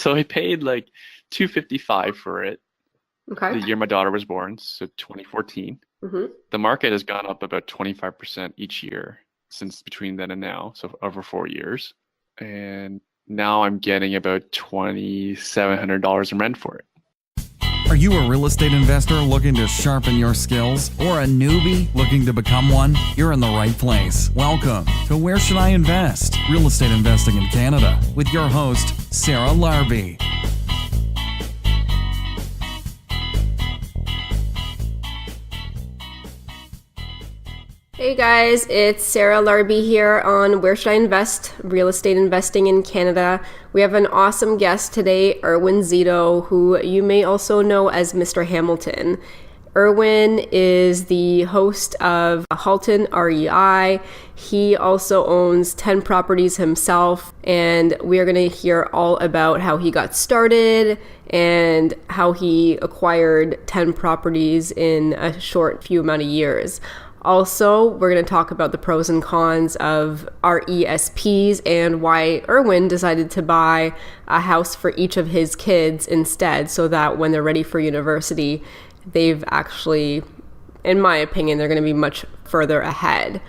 So I paid like $255 for it Okay. the year my daughter was born, so 2014. Mm-hmm. The market has gone up about 25% each year since between then and now, so over 4 years. And now I'm getting about $2,700 in rent for it. Are you a real estate investor looking to sharpen your skills or a newbie looking to become one? You're in the right place. Welcome to Where Should I Invest? Real Estate Investing in Canada with your host, Sarah Larbi. Hey guys, it's Sarah Larbi here on Where Should I Invest? Real Estate Investing in Canada. We have an awesome guest today, Erwin Szeto, who you may also know as Mr. Hamilton. Erwin is the host of Halton REI. He also owns 10 properties himself, and we are going to hear all about how he got started and how he acquired 10 properties in a short few amount of years. Also, we're going to talk about the pros and cons of RESPs and why Erwin decided to buy a house for each of his kids instead, so that when they're ready for university, they've actually, in my opinion, they're going to be much further ahead.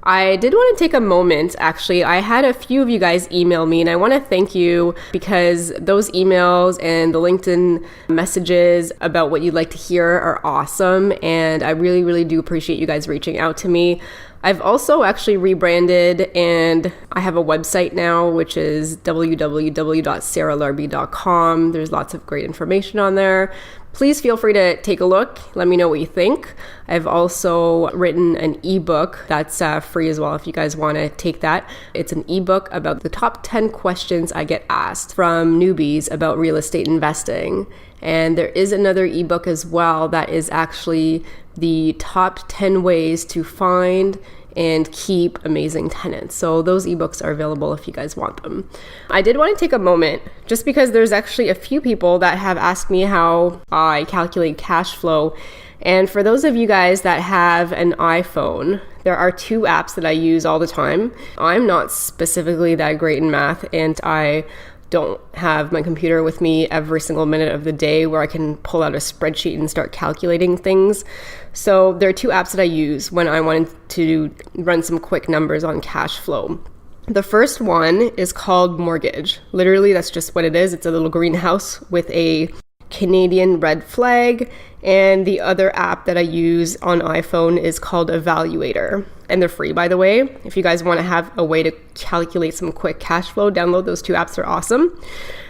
I did want to take a moment, actually. I had a few of you guys email me, and I want to thank you because those emails and the LinkedIn messages about what you'd like to hear are awesome, and I really, really do appreciate you guys reaching out to me. I've also actually rebranded, and I have a website now, which is www.sarahlarbi.com. There's lots of great information on there. Please feel free to take a look. Let me know what you think. I've also written an ebook that's free as well if you guys want to take that. It's an ebook about the top 10 questions I get asked from newbies about real estate investing. And there is another ebook as well that is actually the top 10 ways to find and keep amazing tenants. So those ebooks are available if you guys want them. I did want to take a moment just because there's actually a few people that have asked me how I calculate cash flow. And for those of you guys that have an iPhone, there are two apps that I use all the time. I'm not specifically that great in math, and I don't have my computer with me every single minute of the day where I can pull out a spreadsheet and start calculating things. So there are two apps that I use when I wanted to run some quick numbers on cash flow. The first one is called Mortgage. Literally, that's just what it is. It's a little greenhouse with a Canadian red flag. And the other app that I use on iPhone is called Evaluator. And they're free, by the way. If you guys want to have a way to calculate some quick cash flow, download those two apps. They're awesome.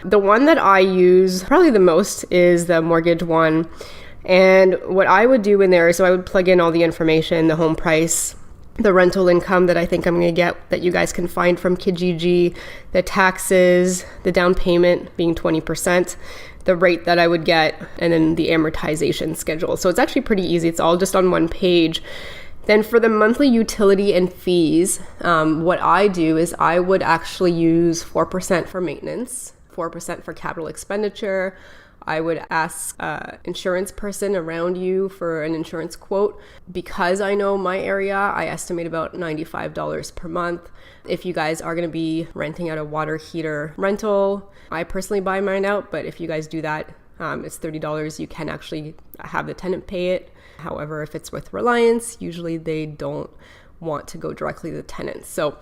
The one that I use probably the most is the Mortgage one. And what I would do in there is, so I would plug in all the information, the home price, the rental income that I think I'm going to get that you guys can find from Kijiji, the taxes, the down payment being 20%, the rate that I would get, and then the amortization schedule. So it's actually pretty easy. It's all just on one page. Then for the monthly utility and fees, what I do is I would actually use 4% for maintenance, 4% for capital expenditure. I would ask an insurance person around you for an insurance quote. Because I know my area, I estimate about $95 per month. If you guys are going to be renting out a water heater rental, I personally buy mine out, but if you guys do that, it's $30. You can actually have the tenant pay it. However, if it's with Reliance, usually they don't want to go directly to the tenants. So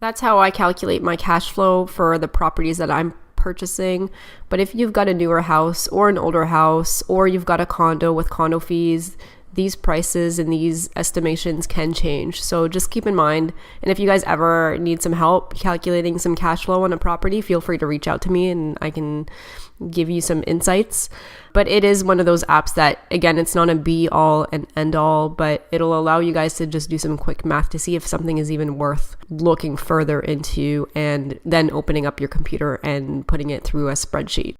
that's how I calculate my cash flow for the properties that I'm purchasing. But if you've got a newer house or an older house, or you've got a condo with condo fees, these prices and these estimations can change. So just keep in mind. And if you guys ever need some help calculating some cash flow on a property, feel free to reach out to me and I can give you some insights. But it is one of those apps that, again, it's not a be all and end all, but it'll allow you guys to just do some quick math to see if something is even worth looking further into, and then opening up your computer and putting it through a spreadsheet.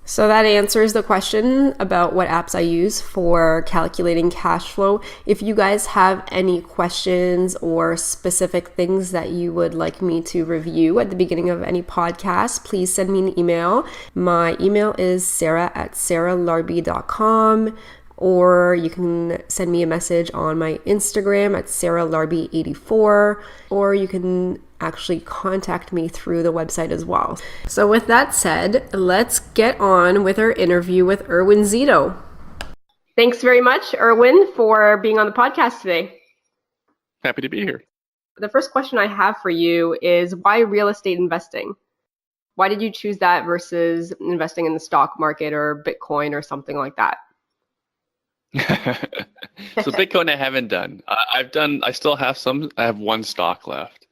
So that answers the question about what apps I use for calculating cash flow. If you guys have any questions or specific things that you would like me to review at the beginning of any podcast, please send me an email. My email is sarah@sarahlarbi.com, or you can send me a message on my Instagram at sarahlarbi84, or you can actually contact me through the website as well. So with that said, let's get on with our interview with Erwin Szeto. Thanks very much, Erwin, for being on the podcast today. Happy to be here. The first question I have for you is, why real estate investing? Why did you choose that versus investing in the stock market or Bitcoin or something like that? So Bitcoin I haven't done. I still have some. I have one stock left.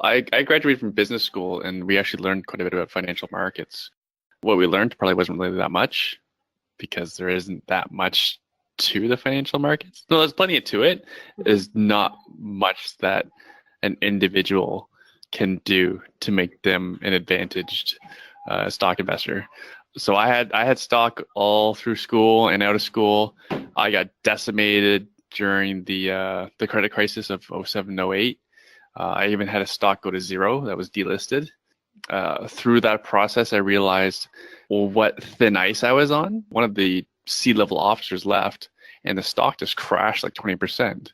I graduated from business school and we actually learned quite a bit about financial markets. What we learned probably wasn't really that much because there isn't that much to the financial markets. No, there's plenty to it. There's not much that an individual can do to make them an advantaged stock investor. So I had stock all through school and out of school. I got decimated during the credit crisis of 07, 08. I even had a stock go to zero that was delisted. Through that process, I realized, well, what thin ice I was on. One of the C-level officers left, and the stock just crashed like 20%.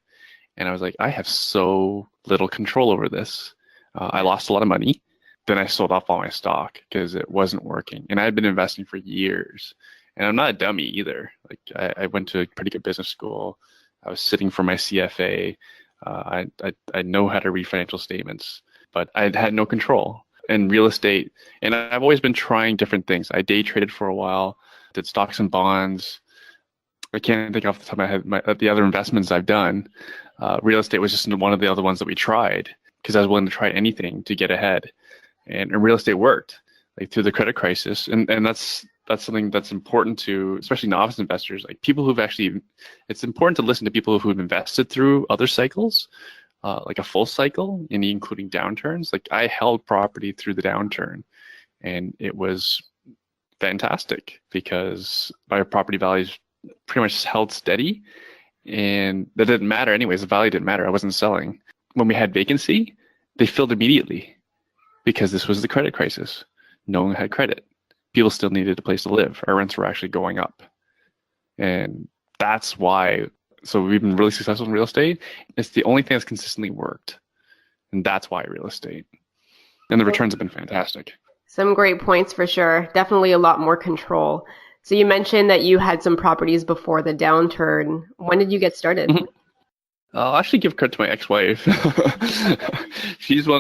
And I was like, I have so little control over this. I lost a lot of money. Then I sold off all my stock because it wasn't working. And I had been investing for years. And I'm not a dummy either. Like I went to a pretty good business school. I was sitting for my CFA. I know how to read financial statements, but I had no control. And real estate, and I've always been trying different things. I day traded for a while, did stocks and bonds. I can't think off the top of my head the other investments I've done. Real estate was just one of the other ones that we tried because I was willing to try anything to get ahead. And real estate worked, like through the credit crisis. And that's something that's important to, especially novice investors, like people who've actually, it's important to listen to people who've invested through other cycles, like a full cycle, and including downturns. Like I held property through the downturn and it was fantastic because my property values pretty much held steady. And that didn't matter anyways. The value didn't matter. I wasn't selling. When we had vacancy, they filled immediately because this was the credit crisis. No one had credit. People still needed a place to live. Our rents were actually going up. And that's why, so we've been really successful in real estate. It's the only thing that's consistently worked. And that's why real estate. And the returns have been fantastic. Some great points for sure. Definitely a lot more control. So you mentioned that you had some properties before the downturn. When did you get started? Mm-hmm. I'll actually give credit to my ex-wife.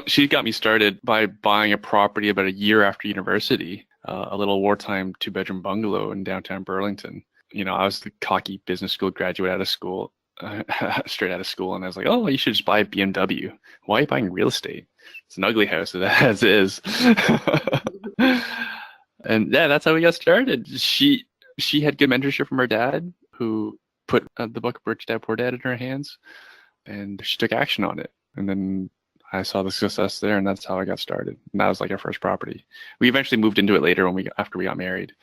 She got me started by buying a property about a year after university, a little wartime 2-bedroom bungalow in downtown Burlington. You know, I was the cocky business school graduate out of school, straight out of school, and I was like, oh, you should just buy a BMW. Why are you buying real estate? It's an ugly house as is. And yeah, that's how we got started. She had good mentorship from her dad, who put the book Rich Dad Poor Dad in her hands, and she took action on it. And then I saw the success there, and that's how I got started. And that was like our first property. We eventually moved into it later after we got married,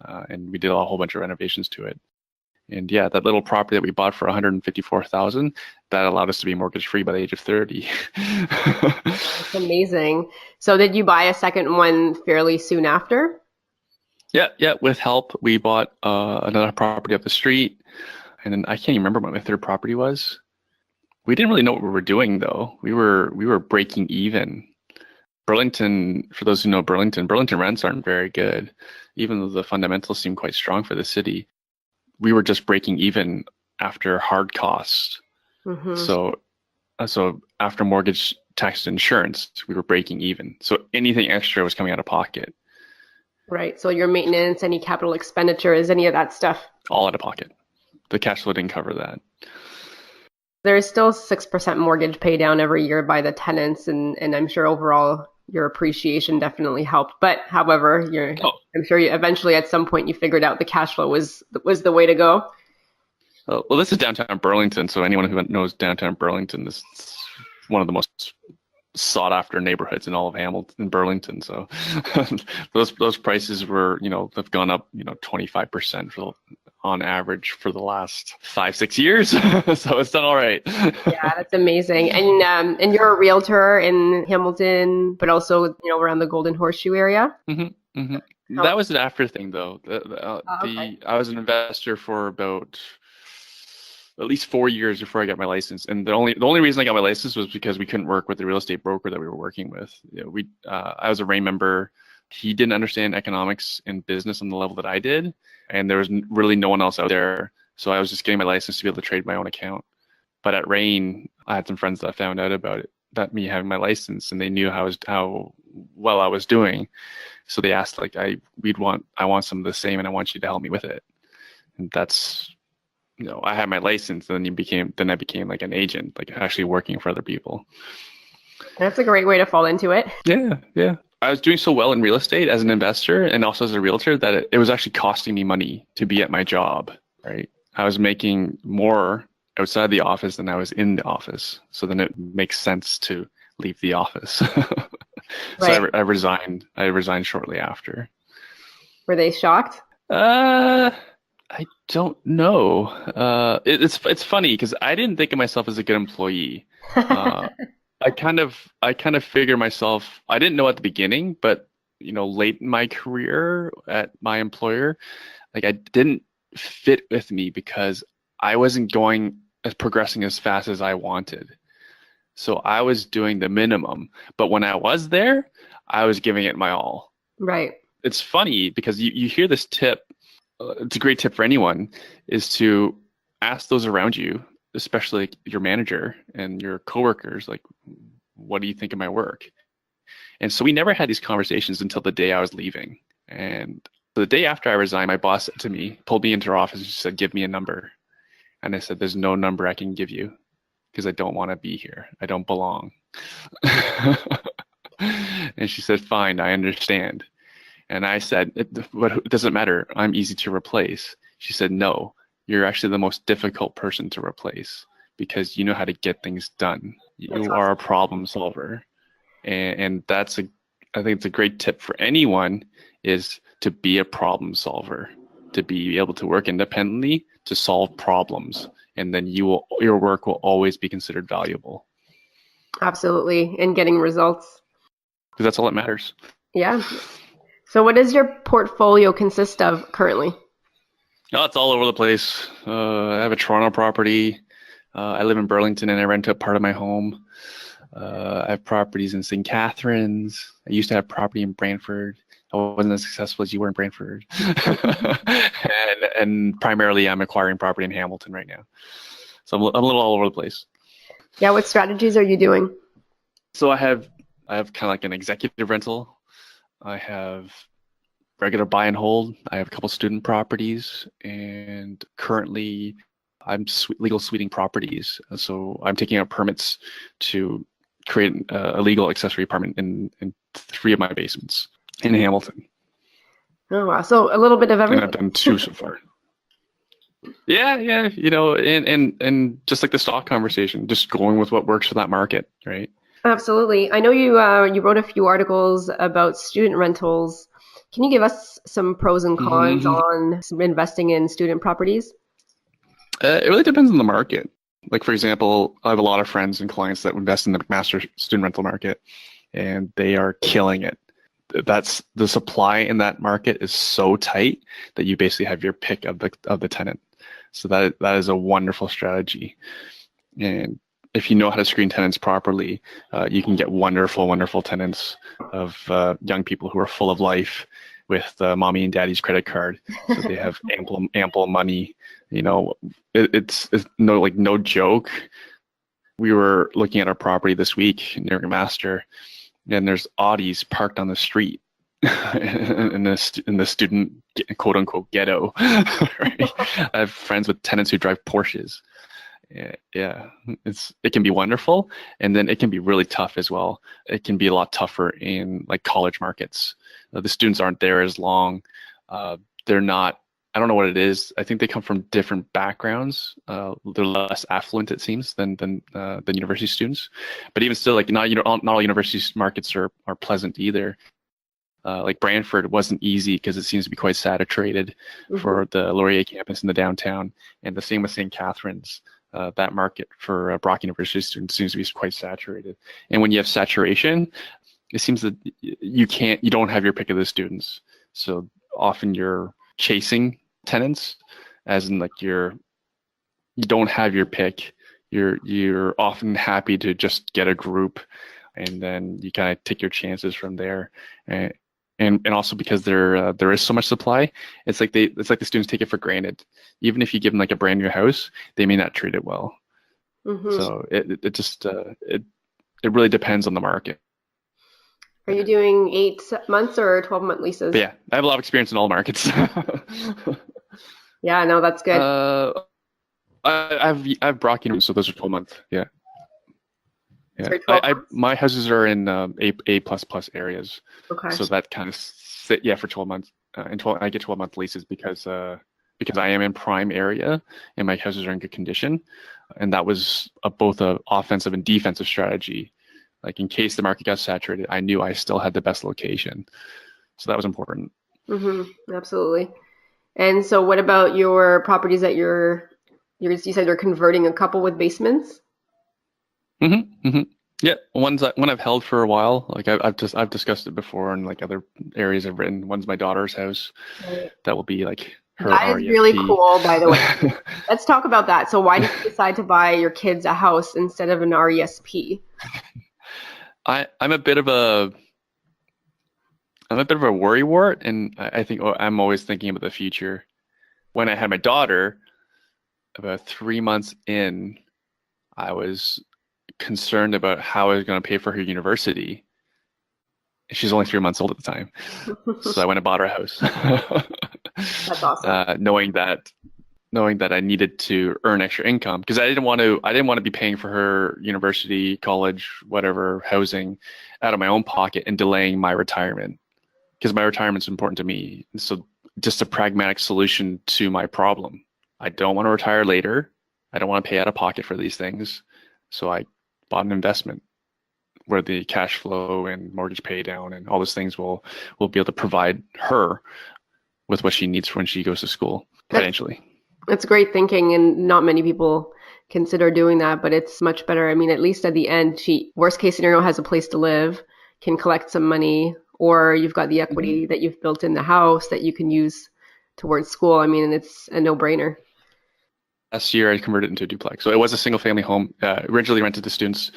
and we did a whole bunch of renovations to it. And yeah, that little property that we bought for $154,000, that allowed us to be mortgage free by the age of 30. That's amazing. So did you buy a second one fairly soon after? Yeah. With help, we bought another property up the street. And then I can't even remember what my third property was. We didn't really know what we were doing though. We were breaking even. Burlington, for those who know Burlington rents aren't very good, even though the fundamentals seem quite strong for the city. We were just breaking even after hard costs. Mm-hmm. So after mortgage, tax, and insurance, we were breaking even. So anything extra was coming out of pocket. Right. So your maintenance, any capital expenditures, any of that stuff? All out of pocket. The cash flow didn't cover that. There's still 6% mortgage pay down every year by the tenants, and I'm sure overall your appreciation definitely helped. But however, I'm sure you eventually at some point you figured out the cash flow was the way to go. Well, this is downtown Burlington, so anyone who knows downtown Burlington, this is one of the most sought after neighborhoods in all of Hamilton, Burlington. So those prices were, have gone up, 25% on average for the last 5-6 years. So it's done all right. Yeah, that's amazing. And you're a realtor in Hamilton, but also, around the Golden Horseshoe area. Mm-hmm, mm-hmm. That was an after thing though. Okay. I was an investor for about at least 4 years before I got my license. And the only reason I got my license was because we couldn't work with the real estate broker that we were working with. I was a RAIN member. He didn't understand economics and business on the level that I did, and there was really no one else out there. So I was just getting my license to be able to trade my own account. But at RAIN, I had some friends that found out about it, that me having my license, and they knew how well I was doing. So they asked, like, I want some of the same, and I want you to help me with it. And that's, I had my license, and then I became like an agent, like actually working for other people. That's a great way to fall into it. Yeah. I was doing so well in real estate as an investor and also as a realtor that it was actually costing me money to be at my job, right? I was making more outside the office than I was in the office. So then it makes sense to leave the office. Right. So I resigned. I resigned shortly after. Were they shocked? I don't know. It's funny because I didn't think of myself as a good employee. I kind of figure myself, I didn't know at the beginning, but late in my career at my employer, like I didn't fit with me because I wasn't progressing as fast as I wanted. So I was doing the minimum, but when I was there, I was giving it my all. Right. It's funny because you hear this tip. It's a great tip for anyone, is to ask those around you, especially like your manager and your coworkers, like, what do you think of my work? And so we never had these conversations until the day I was leaving. And the day after I resigned, my boss said to me, pulled me into her office and she said, give me a number. And I said, there's no number I can give you because I don't want to be here. I don't belong. And she said, fine, I understand. And I said, but it doesn't matter. I'm easy to replace. She said, no, you're actually the most difficult person to replace because you know how to get things done. You are a problem solver. And I think it's a great tip for anyone, is to be a problem solver, to be able to work independently, to solve problems. And then your work will always be considered valuable. Absolutely. And getting results. Because that's all that matters. Yeah. So what does your portfolio consist of currently? Oh, it's all over the place. I have a Toronto property. I live in Burlington and I rent out part of my home. I have properties in St. Catharines. I used to have property in Brantford. I wasn't as successful as you were in Brantford. and primarily I'm acquiring property in Hamilton right now. So I'm a little all over the place. Yeah, what strategies are you doing? So I have kind of like an executive rental. I have regular buy and hold. I have a couple student properties, and currently I'm legal suiting properties. So I'm taking out permits to create a legal accessory apartment in 3 of my basements in Hamilton. Oh, wow. So a little bit of everything. And I've done 2 so far. Yeah. And just like the stock conversation, just going with what works for that market, right? Absolutely. I know you wrote a few articles about student rentals. Can you give us some pros and cons on investing in student properties? It really depends on the market. Like, for example, I have a lot of friends and clients that invest in the master student rental market, and they are killing it. That's the supply in that market is so tight that you basically have your pick of the tenant. So that is a wonderful strategy. And if you know how to screen tenants properly, you can get wonderful tenants of young people who are full of life with mommy and daddy's credit card. So they have ample money. It's no joke. We were looking at our property this week near Master, and there's Audis parked on the street in the student quote unquote ghetto. Right? I have friends with tenants who drive Porsches. Yeah, it can be wonderful, and then it can be really tough as well. It can be a lot tougher in like college markets. The students aren't there as long. They're not. I don't know what it is. I think they come from different backgrounds. They're less affluent, it seems, than university students. But even still, like not all university markets are pleasant either. Like Brantford wasn't easy because it seems to be quite saturated for the Laurier campus in the downtown, and the same with St. Catharines. That market for Brock University students seems to be quite saturated. And when you have saturation, it seems that you don't have your pick of the students. So often you're chasing tenants, as in like you're you don't have your pick. You're often happy to just get a group, and then you kind of take your chances from there. And also because there is so much supply, it's like the students take it for granted. Even if you give them like a brand new house, they may not treat it well. Mm-hmm. So it just it really depends on the market. Are you doing 8 months or 12-month leases? But yeah, I have a lot of experience in all markets. Yeah, no, that's good. I've brought units, so those are 12-month. Yeah. Yeah. Sorry, 12 my houses are in A++ areas. Okay. So that kind of for 12 months. And I get 12-month leases because I am in prime area and my houses are in good condition. And that was both a offensive and defensive strategy. Like in case the market got saturated, I knew I still had the best location. So that was important. Mm-hmm. Absolutely. And so what about your properties that you said you're converting a couple with basements? Mm-hmm. Mm-hmm. Yeah, one I've held for a while. Like I've discussed it before in like other areas I've written. One's my daughter's house. Right. That will be like her That RESP. Is really cool, by the way. Let's talk about that. So why did you decide to buy your kids a house instead of an RESP? I'm a bit of a worrywart, and I think I'm always thinking about the future. When I had my daughter, about 3 months in, I was concerned about how I was going to pay for her university. She's only 3 months old at the time, so I went and bought her a house. That's awesome. Knowing that I needed to earn extra income, because I didn't want to be paying for her university, college, whatever, housing out of my own pocket and delaying my retirement, because my retirement's important to me. So just a pragmatic solution to my problem. I don't want to retire later. I don't want to pay out of pocket for these things. So I bought an investment where the cash flow and mortgage pay down and all those things will be able to provide her with what she needs when she goes to school financially. That's great thinking, and not many people consider doing that, but it's much better. I mean, at least at the end, she, worst case scenario, has a place to live, can collect some money, or you've got the equity that you've built in the house that you can use towards school. I mean, it's a no-brainer. Last year, I converted it into a duplex. So it was a single-family home, originally rented to students.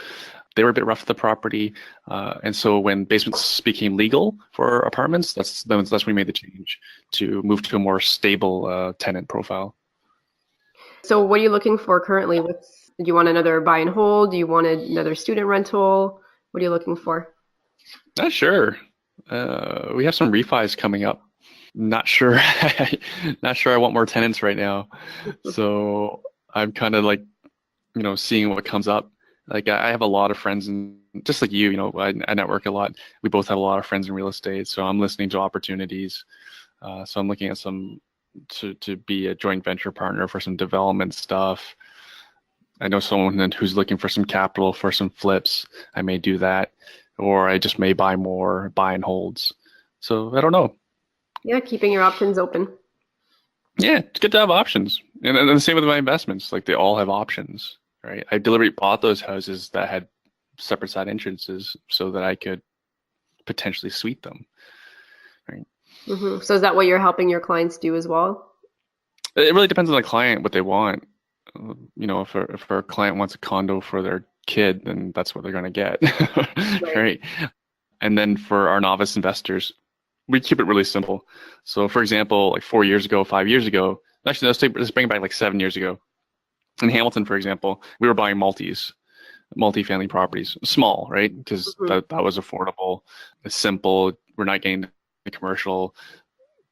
They were a bit rough with the property, and so when basements became legal for apartments, that's when we made the change to move to a more stable tenant profile. So what are you looking for currently? Do you want another buy and hold? Do you want another student rental? What are you looking for? Not sure. We have some refis coming up. Not sure. Not sure I want more tenants right now. So I'm kind of like, seeing what comes up. Like I have a lot of friends, and just like you, I network a lot. We both have a lot of friends in real estate. So I'm listening to opportunities. So I'm looking at some to be a joint venture partner for some development stuff. I know someone who's looking for some capital for some flips. I may do that, or I just may buy more buy and holds. So I don't know. Yeah, keeping your options open. Yeah, it's good to have options. And the same with my investments. Like they all have options, right? I deliberately bought those houses that had separate side entrances so that I could potentially suite them, right? Mm-hmm. So is that what you're helping your clients do as well? It really depends on the client, what they want. If a client wants a condo for their kid, then that's what they're going to get, right? And then for our novice investors, we keep it really simple. So for example, like 4 years ago, 5 years ago, actually, let's bring it back like 7 years ago. In Hamilton, for example, we were buying multi-family properties, small, right? Because that was affordable, it's simple. We're not getting the commercial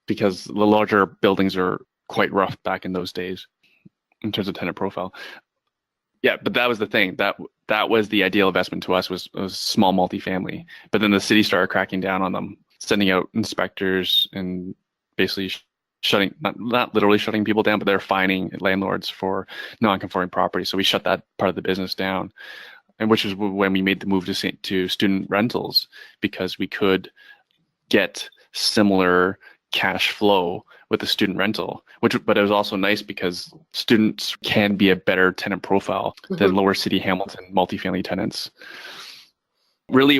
because the larger buildings are quite rough back in those days in terms of tenant profile. Yeah, but that was the thing. That was the ideal investment to us was small multifamily. But then the city started cracking down on them, sending out inspectors and basically shutting, not literally shutting people down, but they're fining landlords for non-conforming property. So we shut that part of the business down, and which is when we made the move to student rentals, because we could get similar cash flow with the student rental, but it was also nice because students can be a better tenant profile than lower city Hamilton multifamily tenants. Really,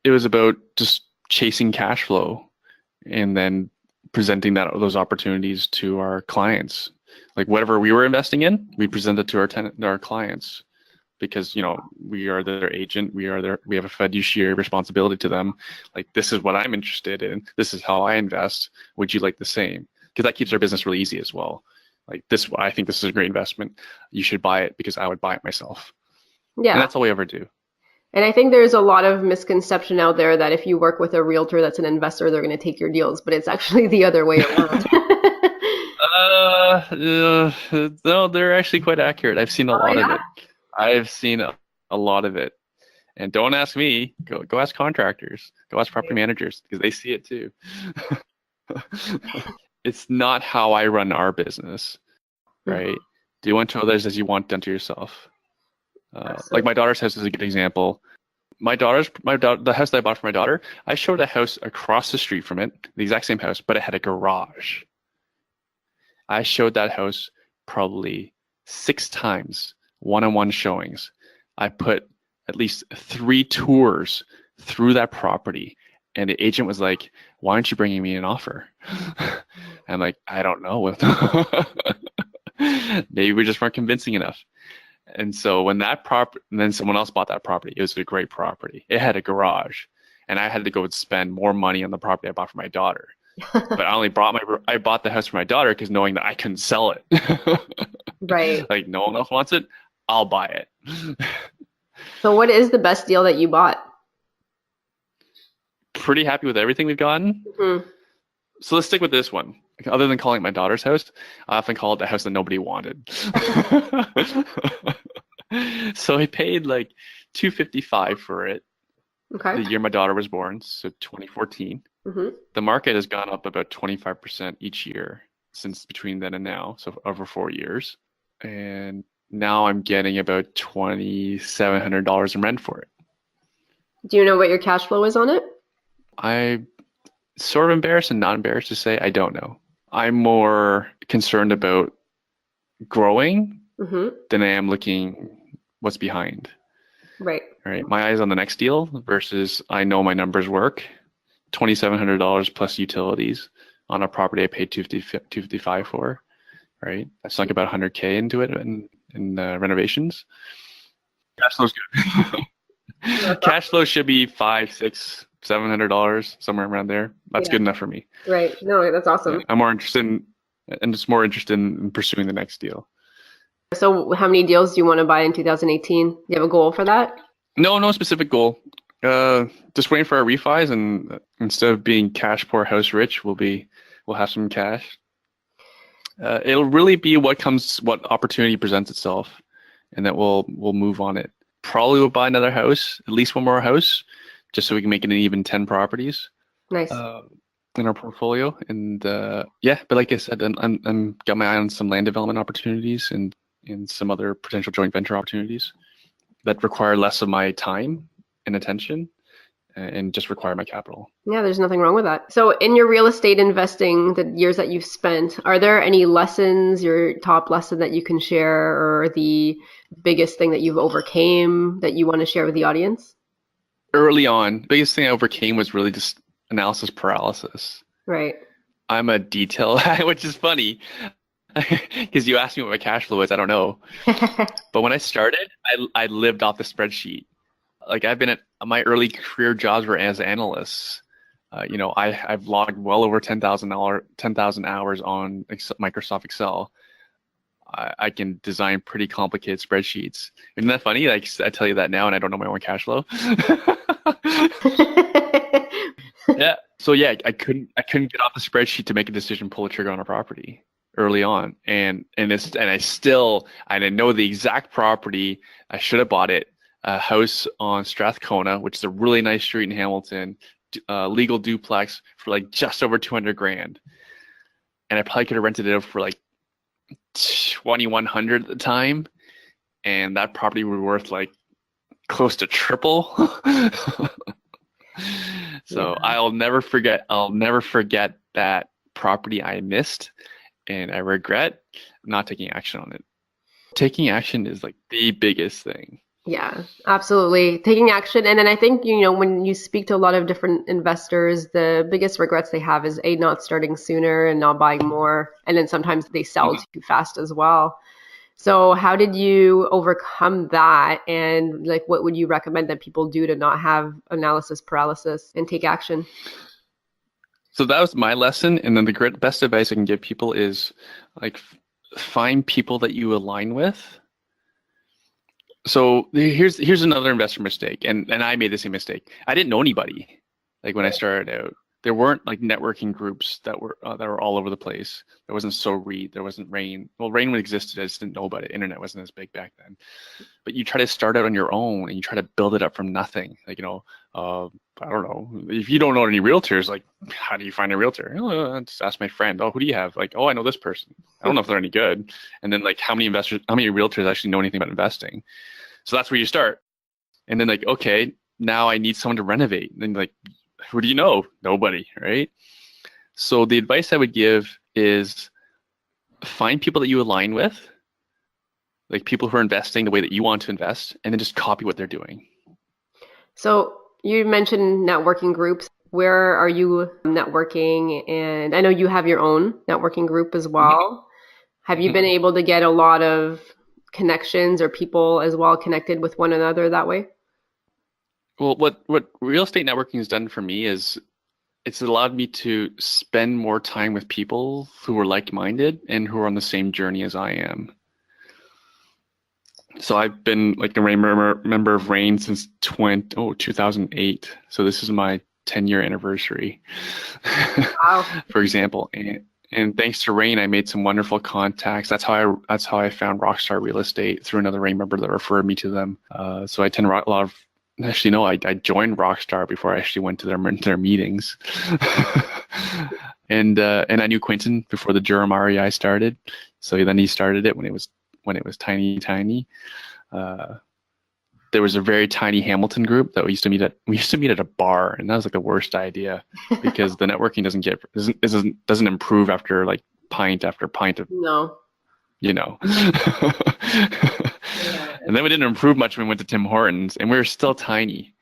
it was about just chasing cash flow and then presenting those opportunities to our clients. Like whatever we were investing in, we presented to our clients, because we are their agent, we have a fiduciary responsibility to them. Like, this is what I'm interested in, this is how I invest, would you like the same? Because that keeps our business really easy as well. Like, I think this is a great investment, you should buy it because I would buy it myself. Yeah. And that's all we ever do. And I think there's a lot of misconception out there that if you work with a realtor that's an investor, they're going to take your deals, but it's actually the other way around. No, they're actually quite accurate. I've seen a lot of it. I've seen a lot of it. And don't ask me, go ask contractors, go ask property managers, because they see it too. It's not how I run our business, right? Do unto others as you want done to yourself. Like my daughter's house is a good example. The house that I bought for my daughter, I showed a house across the street from it, the exact same house, but it had a garage. I showed that house probably 6 times, one-on-one showings. I put at least 3 tours through that property, and the agent was like, "Why aren't you bringing me an offer?" I'm like, "I don't know. Maybe we just weren't convincing enough." And so when and then someone else bought that property, it was a great property. It had a garage, and I had to go and spend more money on the property I bought for my daughter. But I bought the house for my daughter because knowing that I couldn't sell it. Right. Like, no one else wants it, I'll buy it. So what is the best deal that you bought? Pretty happy with everything we've gotten. Mm-hmm. So let's stick with this one. Other than calling it my daughter's house, I often call it the house that nobody wanted. So I paid like $255 for it. Okay. The year my daughter was born, so 2014. Mm-hmm. The market has gone up about 25% each year since between then and now, so over 4 years. And now I'm getting about $2,700 in rent for it. Do you know what your cash flow is on it? I'm sort of embarrassed and not embarrassed to say I don't know. I'm more concerned about growing than I am looking what's behind. Right. Right. My eyes on the next deal versus I know my numbers work. $2,700 plus utilities on a property I paid $255 for. Right. I sunk about $100K into it in renovations. Cash flow's good. Cash flow should be $500, $600, $700, somewhere around there. That's good enough for me. Right. No, that's awesome. I'm more interested in pursuing the next deal. So how many deals do you want to buy in 2018? Do you have a goal for that? No specific goal. Just waiting for our refis, and instead of being cash poor house rich, we'll have some cash. It'll really be what opportunity presents itself, and that we'll move on it. Probably we'll buy another house, at least one more house, just so we can make it an even 10 properties. Nice. In our portfolio. And but like I said, I'm got my eye on some land development opportunities and some other potential joint venture opportunities that require less of my time and attention and just require my capital. Yeah, there's nothing wrong with that. So in your real estate investing, the years that you've spent, are there any lessons, your top lesson that you can share, or the biggest thing that you've overcame that you want to share with the audience? Early on, the biggest thing I overcame was really just analysis paralysis. Right. I'm a detail, which is funny because you asked me what my cash flow is. I don't know. But when I started, I lived off the spreadsheet. Like my early career jobs were as analysts. I've logged well over 10,000 hours on Microsoft Excel. I can design pretty complicated spreadsheets. Isn't that funny? Like, I tell you that now, and I don't know my own cash flow. Yeah. So yeah, I couldn't get off the spreadsheet to make a decision, pull a trigger on a property early on, and I know the exact property. I should have bought it. A house on Strathcona, which is a really nice street in Hamilton, legal duplex for like just over $200,000, and I probably could have rented it out for like $2,100 at the time, and that property would be worth like close to triple. So yeah. I'll never forget that property I missed, and I regret not taking action on it. Taking action is like the biggest thing. Yeah, absolutely. Taking action. And then I think, when you speak to a lot of different investors, the biggest regrets they have is not starting sooner and not buying more. And then sometimes they sell Mhm. too fast as well. So how did you overcome that? And like, what would you recommend that people do to not have analysis paralysis and take action? So that was my lesson. And then the best advice I can give people is like find people that you align with. So here's another investor mistake, and I made the same mistake. I didn't know anybody. Like when I started out, there weren't like networking groups that were all over the place. There wasn't SoRead, there wasn't Rain. Well, Rain existed, I just didn't know about it. Internet wasn't as big back then. But you try to start out on your own, and you try to build it up from nothing. Like I don't know. If you don't know any realtors, like how do you find a realtor? Oh, just ask my friend. Oh, who do you have? Like, oh, I know this person. I don't know if they're any good. And then like how many realtors actually know anything about investing? So that's where you start. And then like, okay, now I need someone to renovate. And then like, who do you know? Nobody, right? So the advice I would give is find people that you align with, like people who are investing the way that you want to invest, and then just copy what they're doing. So you mentioned networking groups. Where are you networking? And I know you have your own networking group as well. Have you been able to get a lot of connections or people as well connected with one another that way? Well, what real estate networking has done for me is it's allowed me to spend more time with people who are like-minded and who are on the same journey as I am. So I've been like a member of Rain since 2008. So this is my 10-year anniversary, Wow. for example. And thanks to Rain, I made some wonderful contacts. That's how I found Rockstar Real Estate through another Rain member that referred me to them. So I attend a lot of. Actually, no, I joined Rockstar before I actually went to their meetings. And I knew Quentin before the Durham REI started. So then he started it when it was tiny. There was a very tiny Hamilton group that we used to meet at a bar, and that was like the worst idea because the networking doesn't improve after like pint after pint of, No. you know. And then we didn't improve much when we went to Tim Hortons, and we were still tiny.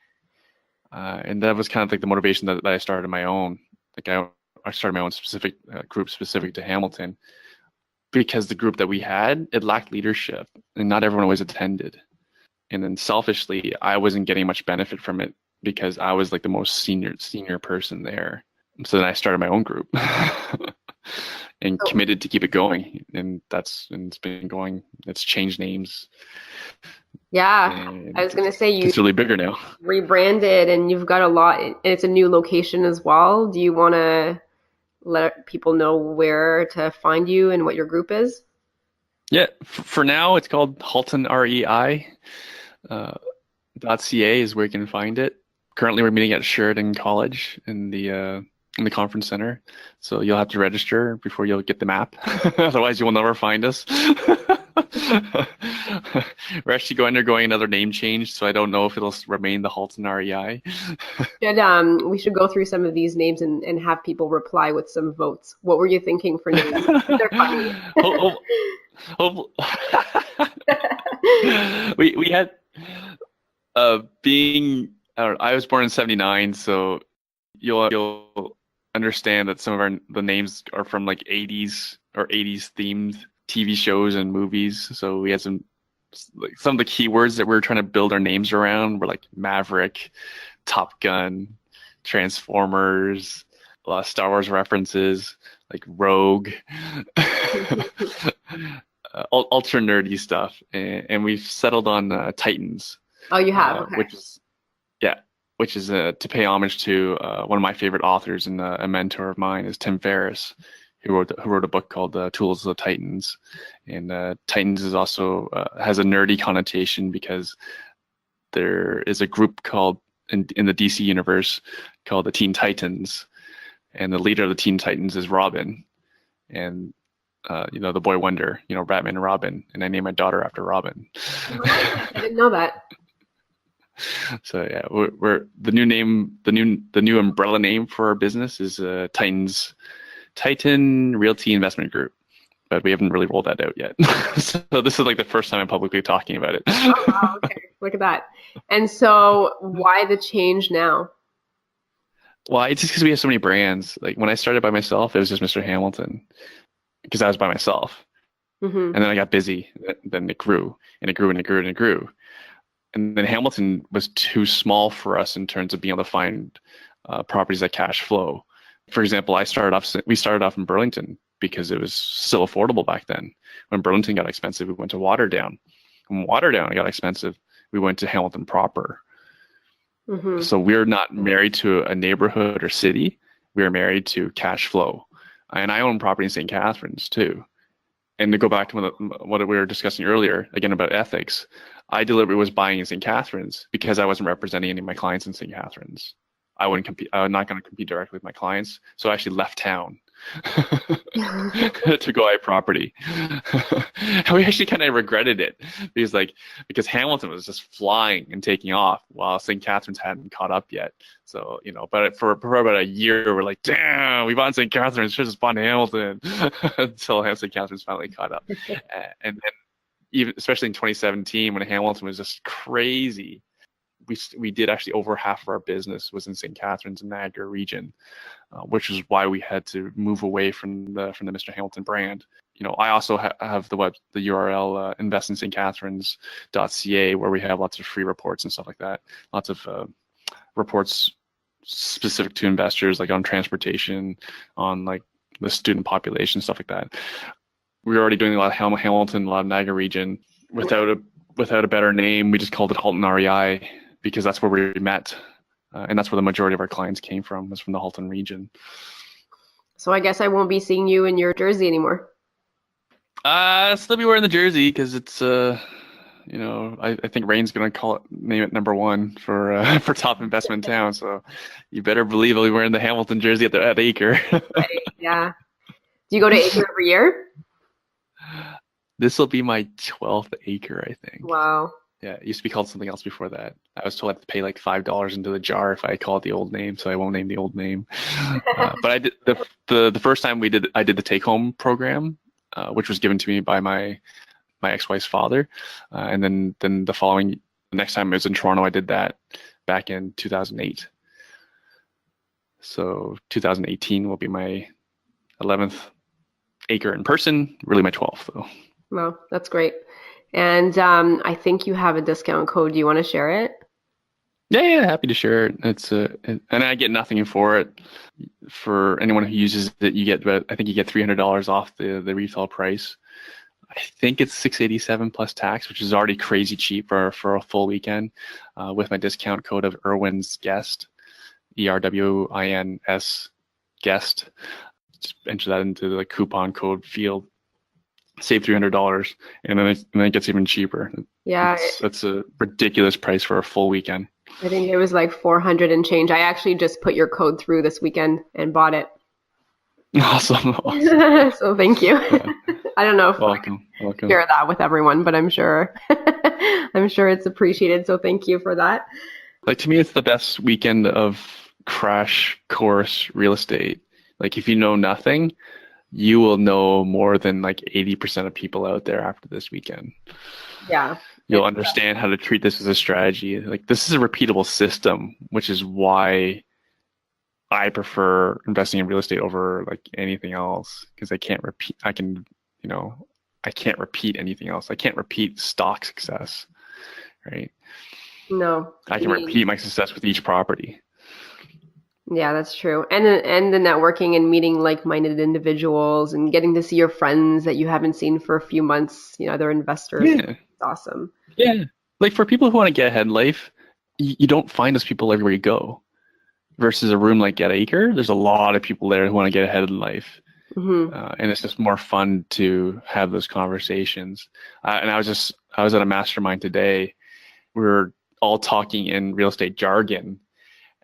And that was kind of like the motivation that I started my own. Like I started my own specific group specific to Hamilton because the group that we had, it lacked leadership, and not everyone always attended. And then selfishly, I wasn't getting much benefit from it because I was like the most senior person there. So then I started my own group and committed to keep it going. And it's been going. It's changed names. Yeah, And I was going to say you it's really bigger now. rebranded and you've got a lot, and it's a new location as well. Do you want to let people know where to find you and what your group is? Yeah, for now it's called Halton REI. .ca is where you can find it. Currently, we're meeting at Sheridan College in the conference center, so you'll have to register before you'll get the map. Otherwise, you will never find us. We're actually undergoing another name change, so I don't know if it'll remain the Halton REI. We should go through some of these names and have people reply with some votes. What were you thinking for names? They're funny. We had I was born in '79, so you'll understand that some of the names are from like '80s or '80s themed TV shows and movies. So we had some of the keywords that we were trying to build our names around were like Maverick, Top Gun, Transformers, a lot of Star Wars references, like Rogue. Ultra nerdy stuff, and we've settled on Titans. Oh, you have, okay. Which is to pay homage to one of my favorite authors and a mentor of mine is Tim Ferriss, who wrote a book called Tools of the Titans. And Titans is also has a nerdy connotation because there is a group called in the DC universe called the Teen Titans, and the leader of the Teen Titans is Robin, and the boy wonder, Batman and Robin, and I named my daughter after Robin. I didn't know that. So yeah, we're the new umbrella name for our business is Titan Realty Investment Group, but we haven't really rolled that out yet. So this is like the first time I'm publicly talking about it. Oh, wow, okay. Look at that. And so why the change now? Well, it's just because we have so many brands. Like when I started by myself, it was just Mr. Hamilton because I was by myself. Mm-hmm. And then I got busy. Then it grew and it grew and it grew and it grew. And then Hamilton was too small for us in terms of being able to find properties that cash flow. For example, we started off in Burlington because it was still affordable back then. When Burlington got expensive, we went to Waterdown. When Waterdown got expensive, we went to Hamilton proper. Mm-hmm. So we're not married to a neighborhood or city. We're married to cash flow. And I own property in St. Catharines too. And to go back to what we were discussing earlier, again about ethics, I deliberately was buying in St. Catharines because I wasn't representing any of my clients in St. Catharines. I wouldn't compete. I was not going to compete directly with my clients. So I actually left town to go buy property. And we actually kind of regretted it because Hamilton was just flying and taking off while St. Catharines hadn't caught up yet. So, but for about a year, we're like, damn, we bought St. Catharines, should have just bought Hamilton until St. Catharines finally caught up. And then even, especially in 2017, when Hamilton was just crazy, we did actually over half of our business was in St. Catharines and Niagara region, which is why we had to move away from the Mr. Hamilton brand. I also have the URL investinstcatharines.ca where we have lots of free reports and stuff like that. Lots of reports specific to investors, like on transportation, on like the student population, stuff like that. We were already doing a lot of Hamilton, a lot of Niagara region. Without a better name, we just called it Halton REI because that's where we met. And that's where the majority of our clients came from, was from the Halton region. So I guess I won't be seeing you in your jersey anymore. I'll still be wearing the jersey because it's, I think Rain's going to name it number one for top investment town. So you better believe I'll be wearing the Hamilton jersey at Acre. Right, yeah. Do you go to Acre every year? This will be my 12th Acre, I think. Wow. Yeah, it used to be called something else before that. I was told I had to pay like $5 into the jar if I call it the old name, so I won't name the old name. But I did the first time I did the take-home program, which was given to me by my ex-wife's father, and then the next time I was in Toronto, I did that back in 2008. So 2018 will be my 11th Acre in person, really my 12th though. Well, that's great. And I think you have a discount code. Do you want to share it? Yeah, happy to share it. And I get nothing for it. For anyone who uses it, you get $300 off the retail price. I think it's $687 plus tax, which is already crazy cheap for a full weekend. With my discount code of Erwin's Guest, ERWINS Guest. Just enter that into the coupon code field. Save $300, and then it gets even cheaper. Yeah, that's a ridiculous price for a full weekend. I think it was like 400 and change. I actually just put your code through this weekend and bought it. Awesome. So thank you. Yeah. I don't know if welcome. Share that with everyone, but I'm sure it's appreciated. So thank you for that. Like, to me, it's the best weekend of crash course real estate. Like, if you know nothing, you will know more than like 80% of people out there after this weekend. Yeah. You'll understand how to treat this as a strategy. Like, this is a repeatable system, which is why I prefer investing in real estate over like anything else, because I can't repeat anything else. I can't repeat stock success, right? No. I can repeat my success with each property. Yeah, that's true. And the networking and meeting like-minded individuals and getting to see your friends that you haven't seen for a few months, other investors. Yeah. It's awesome. Yeah. Like, for people who want to get ahead in life, you don't find those people everywhere you go. Versus a room like at Acre, there's a lot of people there who want to get ahead in life. Mm-hmm. And it's just more fun to have those conversations. And I was at a mastermind today. We were all talking in real estate jargon.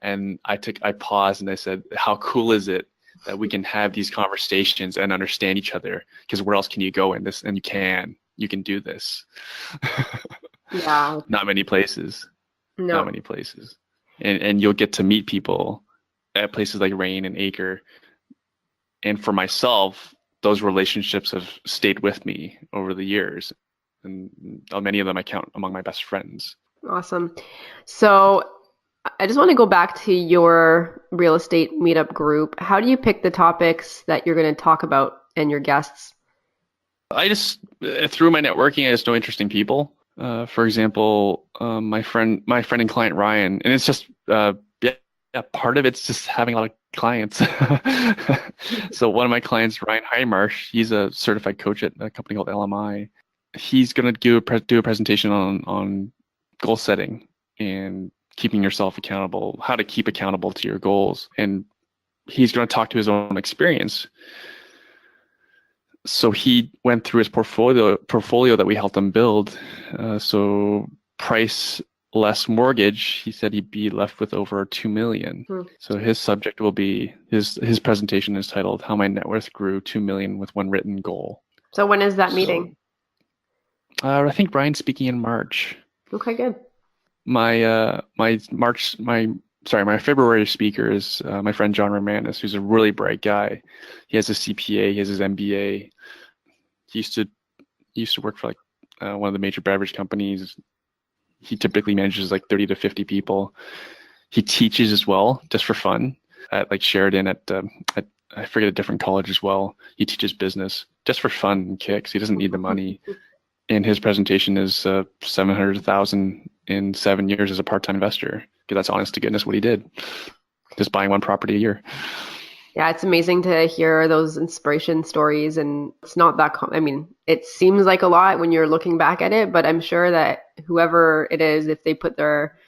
And I paused and I said, how cool is it that we can have these conversations and understand each other? Because where else can you go in this? And you can do this. Yeah. Not many places. No. Not many places. And you'll get to meet people at places like Rain and Acre. And for myself, those relationships have stayed with me over the years. And many of them I count among my best friends. Awesome. So I just want to go back to your real estate meetup group. How do you pick the topics that you're going to talk about and your guests? I just, through my networking, I just know interesting people. For example, my friend and client Ryan, and it's just, part of it's just having a lot of clients. So one of my clients, Ryan Highmarsh, he's a certified coach at a company called LMI. He's going to do a presentation on goal setting and keeping yourself accountable, how to keep accountable to your goals. And he's going to talk to his own experience. So he went through his portfolio that we helped him build. So price less mortgage, he said he'd be left with over $2 million. So his subject will be, his presentation is titled "How My Net Worth Grew $2 Million with One Written Goal." So when is that meeting? I think Brian's speaking in March. Okay, good. My February speaker is my friend John Romanis, who's a really bright guy. He has a CPA, he has his MBA. He used to work for one of the major beverage companies. He typically manages 30 to 50 people. He teaches as well, just for fun, at Sheridan at I forget a different college as well. He teaches business just for fun and kicks. He doesn't need the money. And his presentation is $700,000 in 7 years as a part-time investor. Because that's honest to goodness what he did, just buying one property a year. Yeah, it's amazing to hear those inspiration stories, and it's not that it seems like a lot when you're looking back at it, but I'm sure that whoever it is, if they put their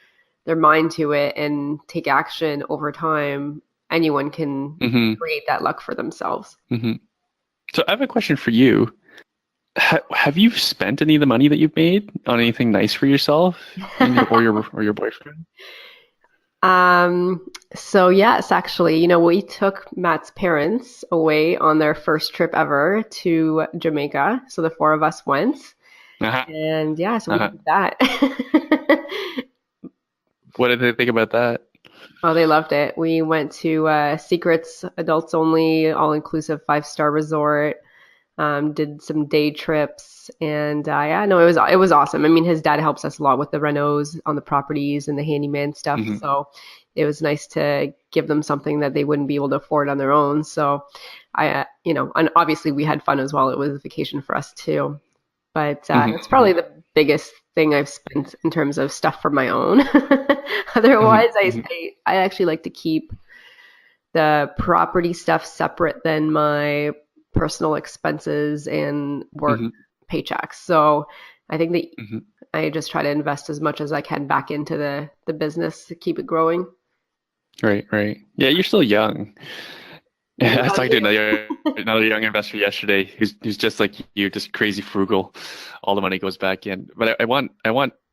mind to it and take action over time, anyone can create that luck for themselves. So I have a question for you. Have you spent any of the money that you've made on anything nice for yourself or your boyfriend? So yes, actually, we took Matt's parents away on their first trip ever to Jamaica. So the four of us went, and so we did that. What did they think about that? Oh, they loved it. We went to Secrets adults only, all-inclusive 5-star resort. Did some day trips, and it was awesome. I mean, his dad helps us a lot with the renos on the properties and the handyman stuff. So it was nice to give them something that they wouldn't be able to afford on their own. So and obviously we had fun as well. It was a vacation for us too, but it's probably the biggest thing I've spent in terms of stuff for my own. Otherwise, I actually like to keep the property stuff separate than my personal expenses and work paychecks. So I think that I just try to invest as much as I can back into the business to keep it growing. Right. Yeah, you're still young. Yeah, I was talking to another young investor yesterday who's just like you, just crazy frugal. All the money goes back in. But I want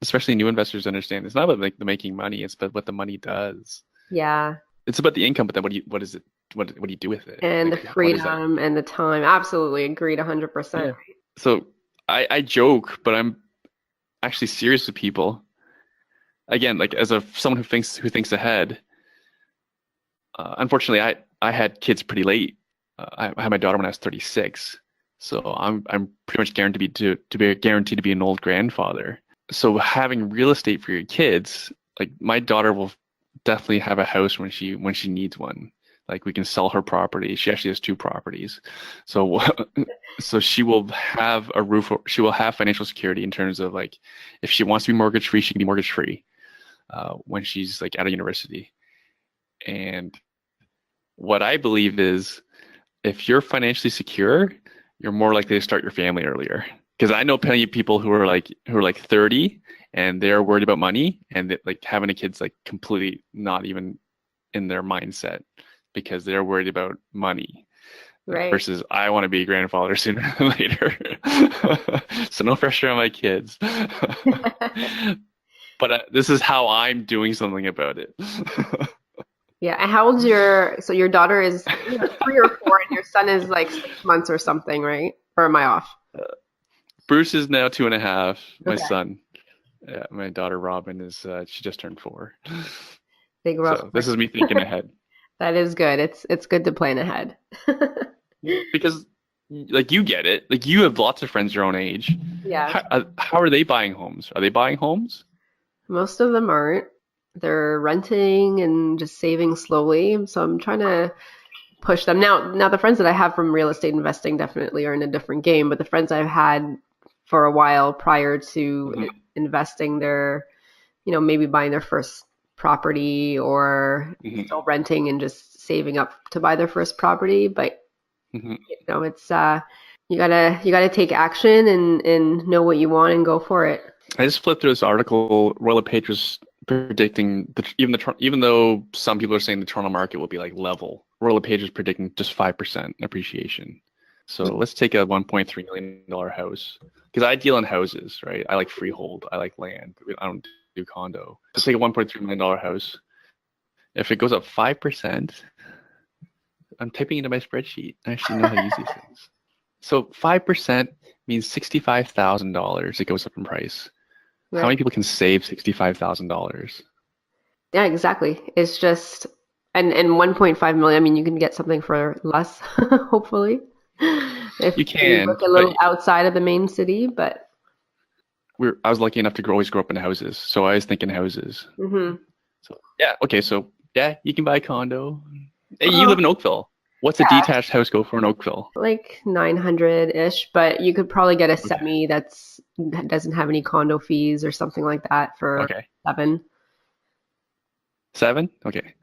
especially new investors to understand it's not about the making money, it's about what the money does. Yeah. It's about the income, but then what is it? What do you do with it? And the freedom and the time. Absolutely agreed 100%. Yeah. So I joke, but I'm actually serious with people. Again, as someone who thinks ahead. Unfortunately, I had kids pretty late. I had my daughter when I was 36, so I'm pretty much guaranteed to be an old grandfather. So having real estate for your kids, my daughter will definitely have a house when she needs one. We can sell her property. She actually has 2 properties, so she will have a roof. She will have financial security in terms of if she wants to be mortgage free, she can be mortgage free when she's out of university. And what I believe is, if you're financially secure, you're more likely to start your family earlier. Because I know plenty of people who are 30 and they're worried about money, and having a kid's completely not even in their mindset because they're worried about money. Right. Versus I want to be a grandfather sooner than later. So no pressure on my kids. But this is how I'm doing something about it. Yeah. And how old's your daughter is 3 or 4 and your son is 6 months or something, right? Or am I off? Bruce is now 2.5. My son. Yeah, my daughter Robin is she just turned 4. They grow up. So this is me thinking ahead. That is good. It's good to plan ahead. Because like you get it. Like you have lots of friends your own age. Yeah. How are they buying homes? Are they buying homes? Most of them aren't. They're renting and just saving slowly. So I'm trying to push them. Now the friends that I have from real estate investing definitely are in a different game, but the friends I've had for a while prior to investing, they're, maybe buying their first property or still renting and just saving up to buy their first property. But it's you gotta take action and know what you want and go for it. I just flipped through this article. Royal LePage was predicting even though some people are saying the Toronto market will be like level, Royal LePage is predicting just 5% appreciation. So let's take a $1.3 million house, because I deal in houses, right? I like freehold, I like land. I don't do condo. Let's take a $1.3 million house. If it goes up 5%, I'm typing into my spreadsheet. I actually know how to use these things. So 5% means $65,000. It goes up in price. Right. How many people can save $65,000? Yeah, exactly. It's just, and 1.5 million. I mean, you can get something for less, hopefully. If you can look a little outside of the main city, but I was lucky enough to always grow up in houses, so I was thinking houses. So yeah, okay, so yeah, you can buy a condo. Hey, you live in Oakville. What's a detached house go for in Oakville? Like 900-ish, but you could probably get a semi that doesn't have any condo fees or something like that for $7. $7? Okay.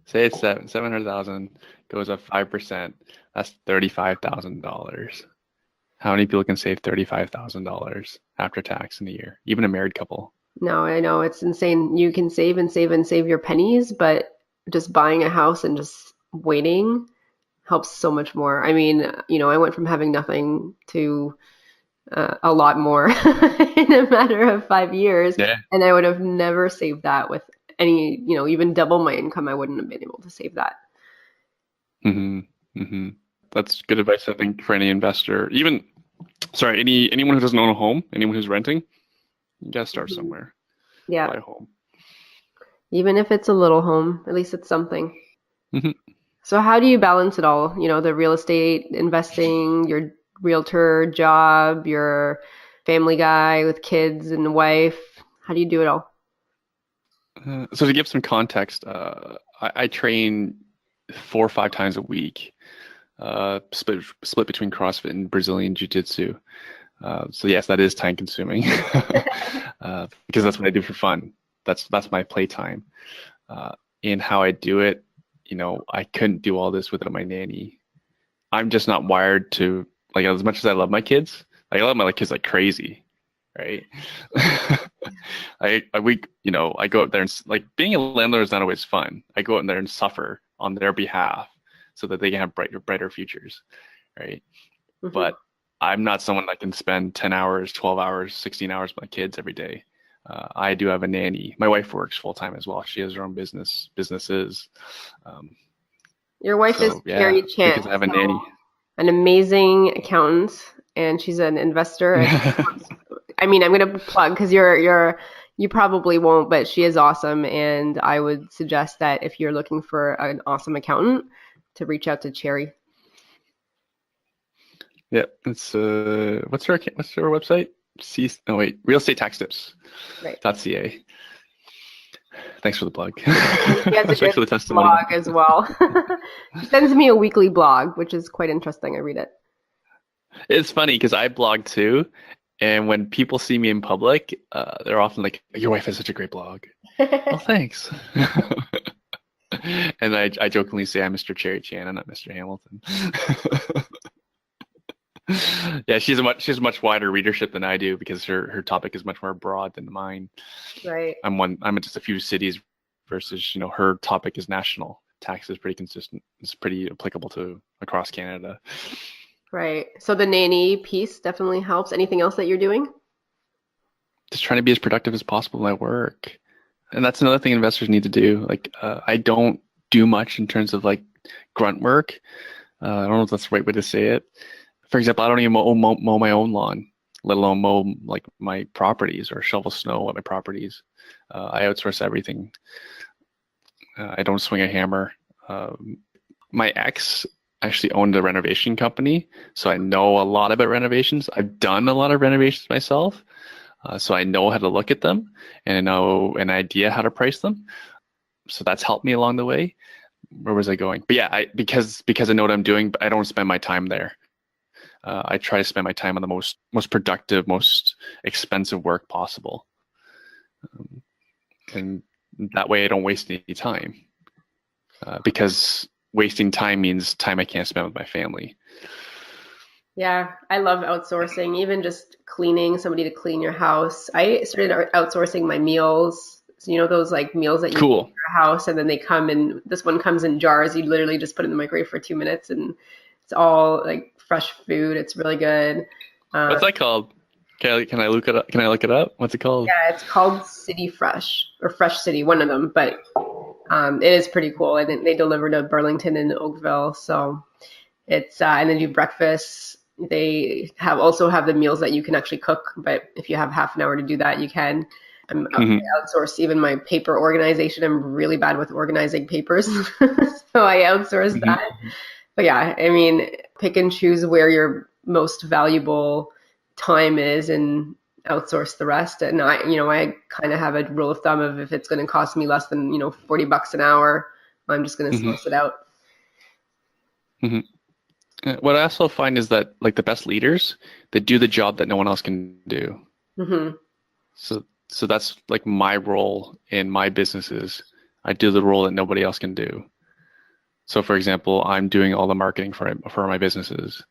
Say it's $700,000 goes up 5%. That's $35,000. How many people can save $35,000 after tax in a year? Even a married couple. No, I know it's insane. You can save and save and save your pennies, but just buying a house and just waiting helps so much more. I mean, I went from having nothing to a lot more in a matter of 5 years. Yeah. And I would have never saved that with any, even double my income. I wouldn't have been able to save that. That's good advice, I think, for any investor. Anyone who doesn't own a home, anyone who's renting, you gotta start somewhere. Yeah. Buy a home. Even if it's a little home, at least it's something. So how do you balance it all? The real estate investing, your realtor job, your family guy with kids and wife. How do you do it all? So to give some context, I train 4 or 5 times a week, split between CrossFit and Brazilian Jiu-Jitsu. So yes, that is time consuming because that's what I do for fun. That's my playtime. And how I do it, I couldn't do all this without my nanny. I'm just not wired to, like, as much as I love my kids, I love my kids like crazy, right? I go out there and, like, being a landlord is not always fun. I go out there and suffer on their behalf so that they can have brighter futures, right? But I'm not someone that can spend 10 hours, 12 hours, 16 hours with my kids every day. I do have a nanny. My wife works full time as well. She has her own businesses. Your wife is Carrie Chan. Because I have a nanny. An amazing accountant, and she's an investor. I mean, I'm going to plug because you probably won't, but she is awesome. And I would suggest that if you're looking for an awesome accountant, to reach out to Cherry. Yeah, it's what's her website? Real Estate Tax Tips. Right. .ca. Thanks for the plug. She has a good blog as well. She sends me a weekly blog, which is quite interesting. I read it. It's funny because I blog too, and when people see me in public, they're often like, "Your wife has such a great blog." Well, thanks. And I jokingly say I'm Mr. Cherry Chan, I'm not Mr. Hamilton. Yeah, she has a much wider readership than I do because her topic is much more broad than mine. Right. I'm in just a few cities versus, her topic is national. Tax is pretty consistent. It's pretty applicable to across Canada. Right. So the nanny piece definitely helps. Anything else that you're doing? Just trying to be as productive as possible at work. And that's another thing investors need to do. Like, I don't do much in terms of like grunt work. I don't know if that's the right way to say it. For example, I don't even mow my own lawn, let alone mow like my properties or shovel snow at my properties. I outsource everything. I don't swing a hammer. My ex, actually owned a renovation company, so I know a lot about renovations. I've done a lot of renovations myself, so I know how to look at them and I know an idea how to price them. So that's helped me along the way. Where was I going? But yeah, because I know what I'm doing, but I don't spend my time there. I try to spend my time on the most productive, most expensive work possible, and that way I don't waste any time. Because wasting time means time I can't spend with my family. Yeah, I love outsourcing, even just cleaning, somebody to clean your house. I started outsourcing my meals. So, you know, those like meals that you Cool. make in your house, and then they come in, this one comes in jars. You literally just put it in the microwave for 2 minutes and it's all like fresh food. It's really good. What's that called? Can I look it up? Can I look it up? What's it called? Yeah, it's called City Fresh or Fresh City, one of them, but it is pretty cool. And they deliver to Burlington and Oakville. So it's, and then do breakfast. They also have the meals that you can actually cook, but if you have half an hour to do that, you can. I'm outsourced even my paper organization. I'm really bad with organizing papers. So I outsource that. But yeah, I mean, pick and choose where your most valuable time is and outsource the rest. And I kind of have a rule of thumb of if it's going to cost me less than, $40 an hour, I'm just going to source it out. What I also find is that like the best leaders, they do the job that no one else can do. So that's like my role in my businesses. I do the role that nobody else can do. So for example, I'm doing all the marketing for my businesses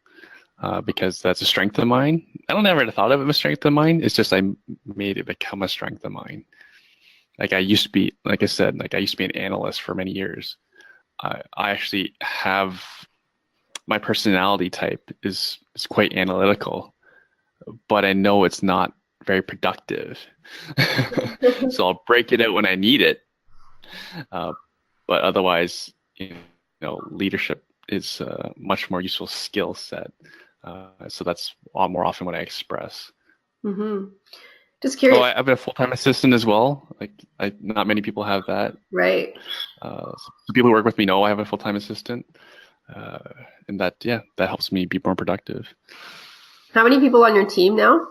because that's a strength of mine. I don't ever thought of it as a strength of mine. It's just I made it become a strength of mine. Like I used to be, like I said, I used to be an analyst for many years. I actually have my personality type is quite analytical, but I know it's not very productive. So I'll break it out when I need it. But otherwise, leadership is a much more useful skill set. So that's a lot more often what I express. Just curious. Oh, I have a full-time assistant as well. Not many people have that. Right. So people who work with me know I have a full-time assistant. And that helps me be more productive. How many people on your team now?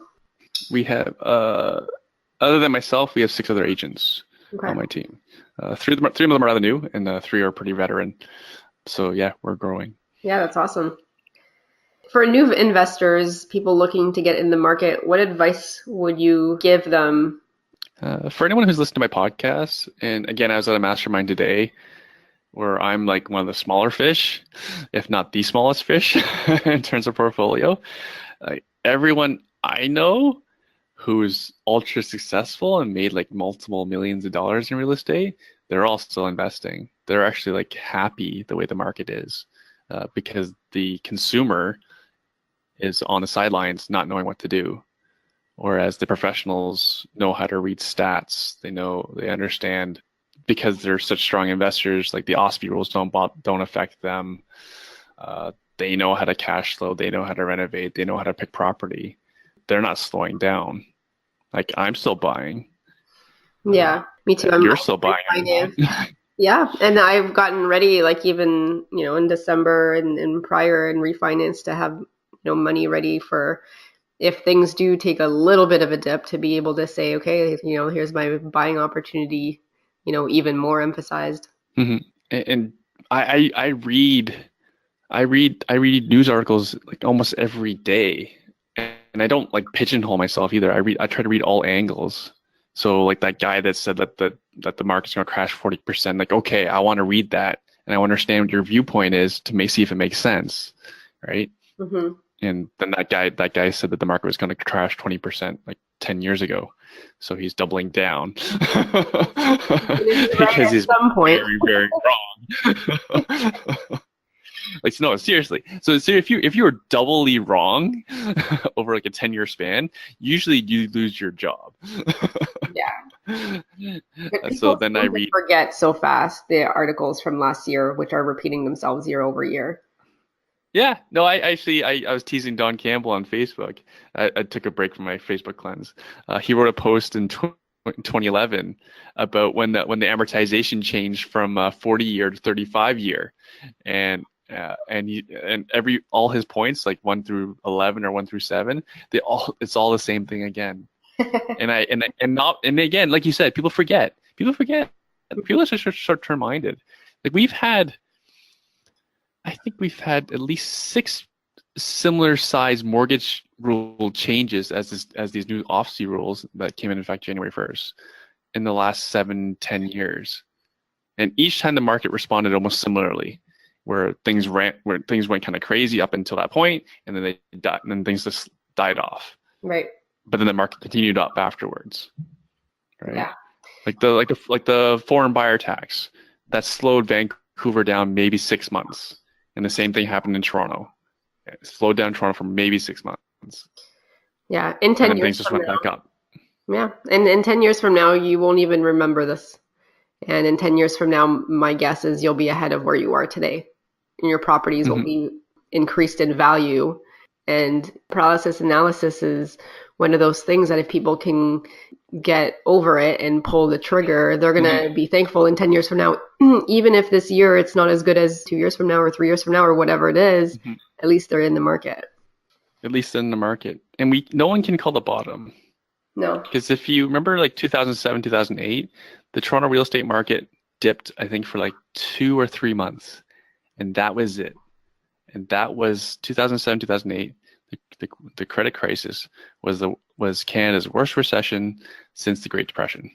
We have, other than myself, we have 6 other agents on my team. 3 of them are rather new, and 3 are pretty veteran. So yeah, we're growing. Yeah, that's awesome. For new investors, people looking to get in the market, what advice would you give them? For anyone who's listened to my podcast, and again, I was at a mastermind today where I'm like one of the smaller fish, if not the smallest fish in terms of portfolio. Everyone I know who's ultra successful and made like multiple millions of dollars in real estate, they're all still investing. They're actually like happy the way the market is because the consumer is on the sidelines not knowing what to do. Whereas the professionals know how to read stats. They understand because they're such strong investors, like the OSFI rules don't affect them. They know how to cash flow. They know how to renovate. They know how to pick property. They're not slowing down. Like I'm still buying. Yeah, me too. You're still buying. Yeah, and I've gotten ready, like even in December and prior, and refinanced to have money ready for if things do take a little bit of a dip, to be able to say, okay, here's my buying opportunity, even more emphasized. And I read news articles like almost every day, and I don't like pigeonhole myself either. I try to read all angles. So like that guy that said that the market's going to crash 40%, like, okay, I want to read that and I want to understand what your viewpoint is to see if it makes sense, right? And then that guy said that the market was going to crash 20% like 10 years ago. So he's doubling down because he's very, very wrong. Like, no, seriously. So if you were doubly wrong over like a 10-year span, usually you lose your job. Yeah. So then I forget so fast the articles from last year, which are repeating themselves year over year. Yeah, no, I was teasing Don Campbell on Facebook. I took a break from my Facebook cleanse. He wrote a post in 2011 about when the amortization changed from 40-year to 35-year, and and all his points, like 1 through 11 or 1 through 7, it's all the same thing again. and again, like you said, people forget. People are just short-term minded. Like I think we've had at least 6 similar size mortgage rule changes as these new OFC rules that came in effect January 1st in the last 7-10 years. And each time the market responded almost similarly, where things went kind of crazy up until that point, and then things just died off. Right. But then the market continued up afterwards. Right. Yeah. Like the foreign buyer tax that slowed Vancouver down maybe 6 months, and the same thing happened in Toronto. It slowed down Toronto for maybe 6 months. Yeah. In 10 and years things just went back up. Yeah. And in 10 years from now, you won't even remember this. And in 10 years from now, my guess is you'll be ahead of where you are today. And your properties will be increased in value. And paralysis analysis is one of those things that if people can get over it and pull the trigger, they're going to be thankful in 10 years from now. Even if this year it's not as good as 2 years from now or 3 years from now or whatever it is, at least they're in the market. At least in the market. And no one can call the bottom. No. Because if you remember like 2007, 2008, the Toronto real estate market dipped, I think, for like 2 or 3 months. And that was it. And that was 2007, 2008. The credit crisis was Canada's worst recession since the Great Depression.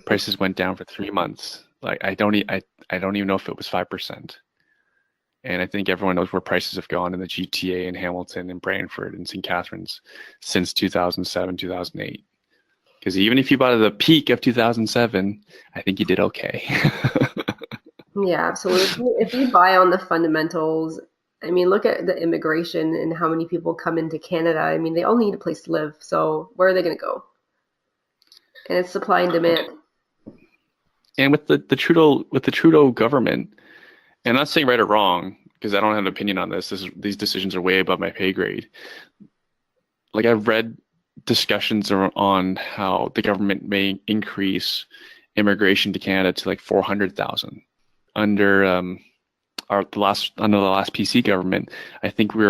Prices went down for 3 months. Like I don't even know if it was 5%. And I think everyone knows where prices have gone in the GTA and Hamilton and Brantford and St. Catharines since 2007, 2008. Because even if you bought at the peak of 2007, I think you did okay. Yeah, absolutely. If you buy on the fundamentals, I mean, look at the immigration and how many people come into Canada. I mean, they all need a place to live. So where are they going to go? And it's supply and demand. And with the Trudeau government, and I'm not saying right or wrong, because I don't have an opinion on this. These decisions are way above my pay grade. Like I've read discussions on how the government may increase immigration to Canada to like 400,000 under the last PC government. I think we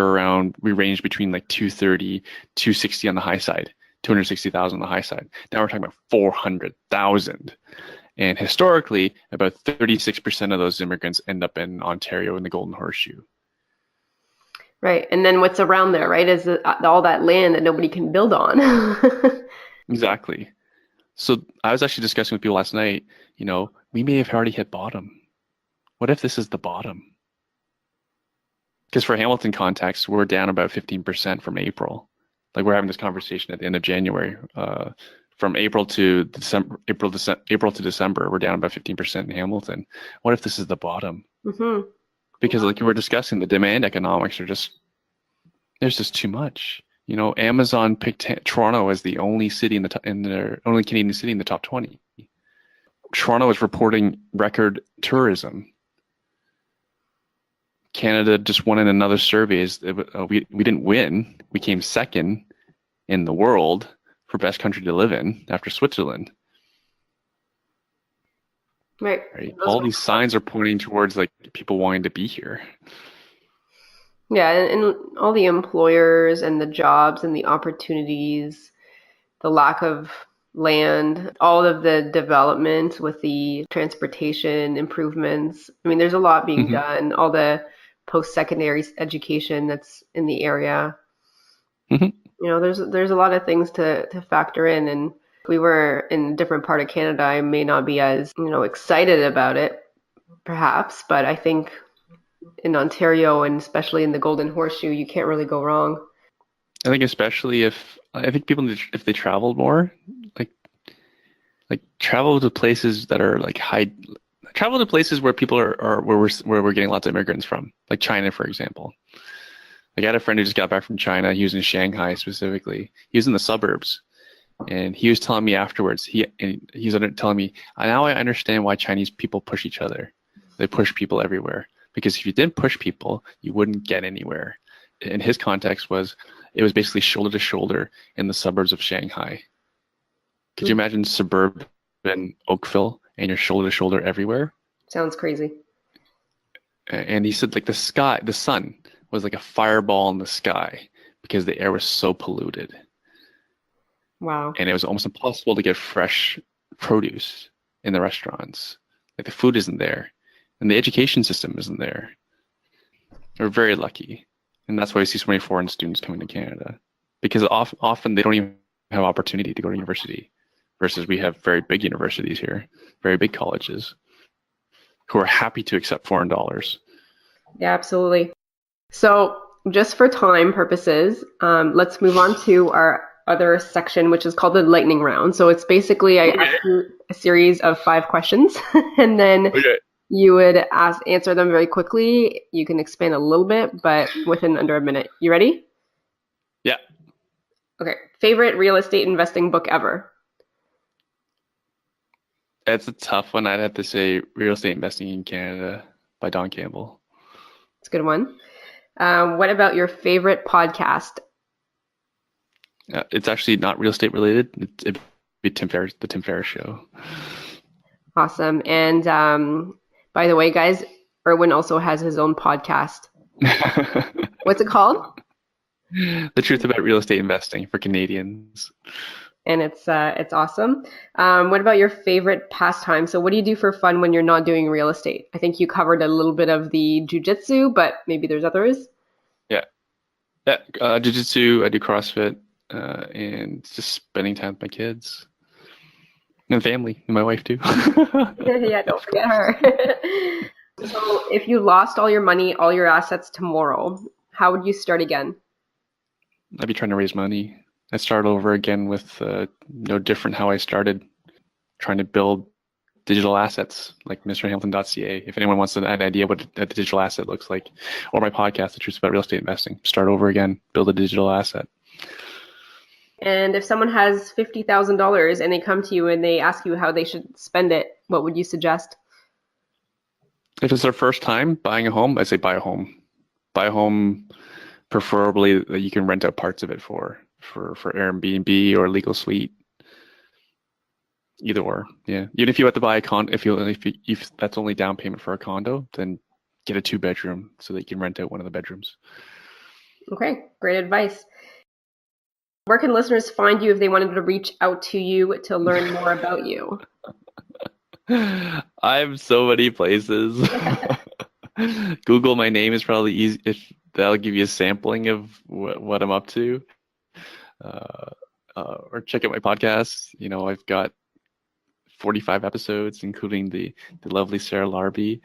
ranged between like 230, 260 on the high side, 260,000 on the high side. Now we're talking about 400,000. And historically, about 36% of those immigrants end up in Ontario in the Golden Horseshoe. Right. And then what's around there, right, is all that land that nobody can build on. Exactly. So I was actually discussing with people last night, we may have already hit bottom. What if this is the bottom? Because for Hamilton context, we're down about 15% from April. Like we're having this conversation at the end of January. From April to December, we're down about 15% in Hamilton. What if this is the bottom? Mm-hmm. Because like you were discussing, the demand economics there's just too much. Amazon picked Toronto as the only city only Canadian city in the top 20. Toronto is reporting record tourism. Canada just won in another survey. We didn't win. We came second in the world for best country to live in after Switzerland. Right. All these signs are pointing towards like people wanting to be here. Yeah, and all the employers and the jobs and the opportunities, the lack of land, all of the development with the transportation improvements. I mean, there's a lot being done, all the post-secondary education that's in the area. There's a lot of things to factor in, and if we were in a different part of Canada, I may not be as excited about it, perhaps. But I think in Ontario and especially in the Golden Horseshoe, you can't really go wrong. I think especially if people, if they traveled more, like travel to places that are like travel to places where people are where we're getting lots of immigrants from, like China, for example. Like I had a friend who just got back from China. He was in Shanghai specifically. He was in the suburbs, and he was telling me afterwards. He's telling me, now I understand why Chinese people push each other. They push people everywhere because if you didn't push people, you wouldn't get anywhere. In his context it was basically shoulder to shoulder in the suburbs of Shanghai. Could you imagine suburban Oakville and you're shoulder to shoulder everywhere? Sounds crazy. And he said like the sun was like a fireball in the sky because the air was so polluted. Wow. And it was almost impossible to get fresh produce in the restaurants. Like the food isn't there, and the education system isn't there. We're very lucky, and that's why we see so many foreign students coming to Canada, because often they don't even have opportunity to go to university, versus we have very big universities here, very big colleges, who are happy to accept foreign dollars. Yeah, absolutely. So just for time purposes, let's move on to our other section, which is called the lightning round. So it's basically I ask you a series of 5 questions, and then you would answer them very quickly. You can expand a little bit, but within under a minute. You ready? Yeah. Okay. Favorite real estate investing book ever? It's a tough one. I'd have to say Real Estate Investing in Canada by Don Campbell. It's a good one. What about your favorite podcast? It's actually not real estate related. It'd be the Tim Ferriss Show. Awesome. And by the way, guys, Erwin also has his own podcast. What's it called? The Truth About Real Estate Investing for Canadians. And it's awesome. What about your favorite pastime? So what do you do for fun when you're not doing real estate? I think you covered a little bit of the jiu-jitsu, but maybe there's others. Yeah. Jiu-jitsu, I do CrossFit, and just spending time with my kids and family, and my wife too. Yeah, don't forget her. So if you lost all your money, all your assets tomorrow, how would you start again? I'd be trying to raise money. I'd start over again with no different how I started, trying to build digital assets like mrhamilton.ca. If anyone wants an idea what a digital asset looks like, or my podcast, The Truth About Real Estate Investing, start over again, build a digital asset. And if someone has $50,000 and they come to you and they ask you how they should spend it, what would you suggest? If it's their first time buying a home, I'd say buy a home. Buy a home, preferably that you can rent out parts of it for Airbnb or legal suite. Either or, yeah. Even if you have to buy a condo, if that's only down payment for a condo, then get a 2-bedroom so that you can rent out one of the bedrooms. Okay, great advice. Where can listeners find you if they wanted to reach out to you to learn more about you? I'm so many places. Google my name is probably easy. If that'll give you a sampling of what I'm up to. Or check out my podcast. You know, I've got 45 episodes, including the lovely Sarah Larbi,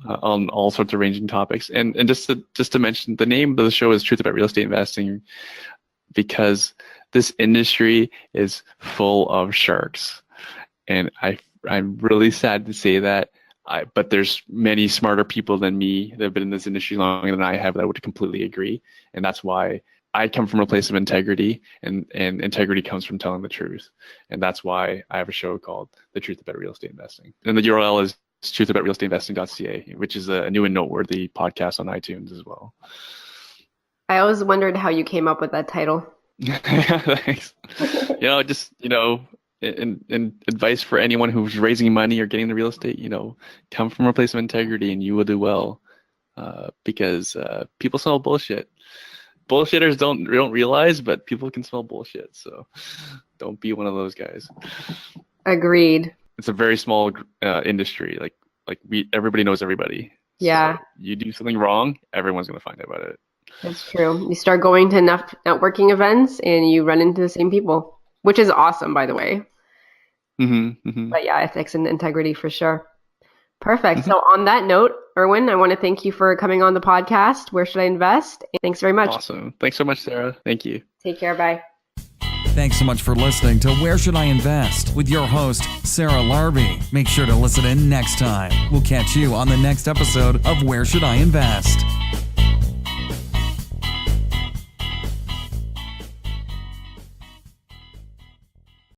on all sorts of ranging topics. And just to mention, the name of the show is Truth About Real Estate Investing, because this industry is full of sharks, and I'm really sad to say that. But there's many smarter people than me that have been in this industry longer than I have that would completely agree, and that's why I come from a place of integrity, and integrity comes from telling the truth. And that's why I have a show called The Truth About Real Estate Investing. And the URL is truthaboutrealestateinvesting.ca, which is a new and noteworthy podcast on iTunes as well. I always wondered how you came up with that title. Thanks. And advice for anyone who's raising money or getting into real estate, come from a place of integrity and you will do well, because people smell bullshit. Bullshitters don't realize, but people can smell bullshit. So don't be one of those guys. Agreed. It's a very small industry. Everybody knows everybody. Yeah. So you do something wrong, everyone's going to find out about it. That's true. You start going to enough networking events and you run into the same people, which is awesome, by the way. Mm-hmm, mm-hmm. But yeah, ethics and integrity for sure. Perfect. So on that note, Erwin, I want to thank you for coming on the podcast. Where should I invest? Thanks very much. Awesome. Thanks so much, Sarah. Thank you. Take care. Bye. Thanks so much for listening to Where Should I Invest with your host, Sarah Larbi. Make sure to listen in next time. We'll catch you on the next episode of Where Should I Invest?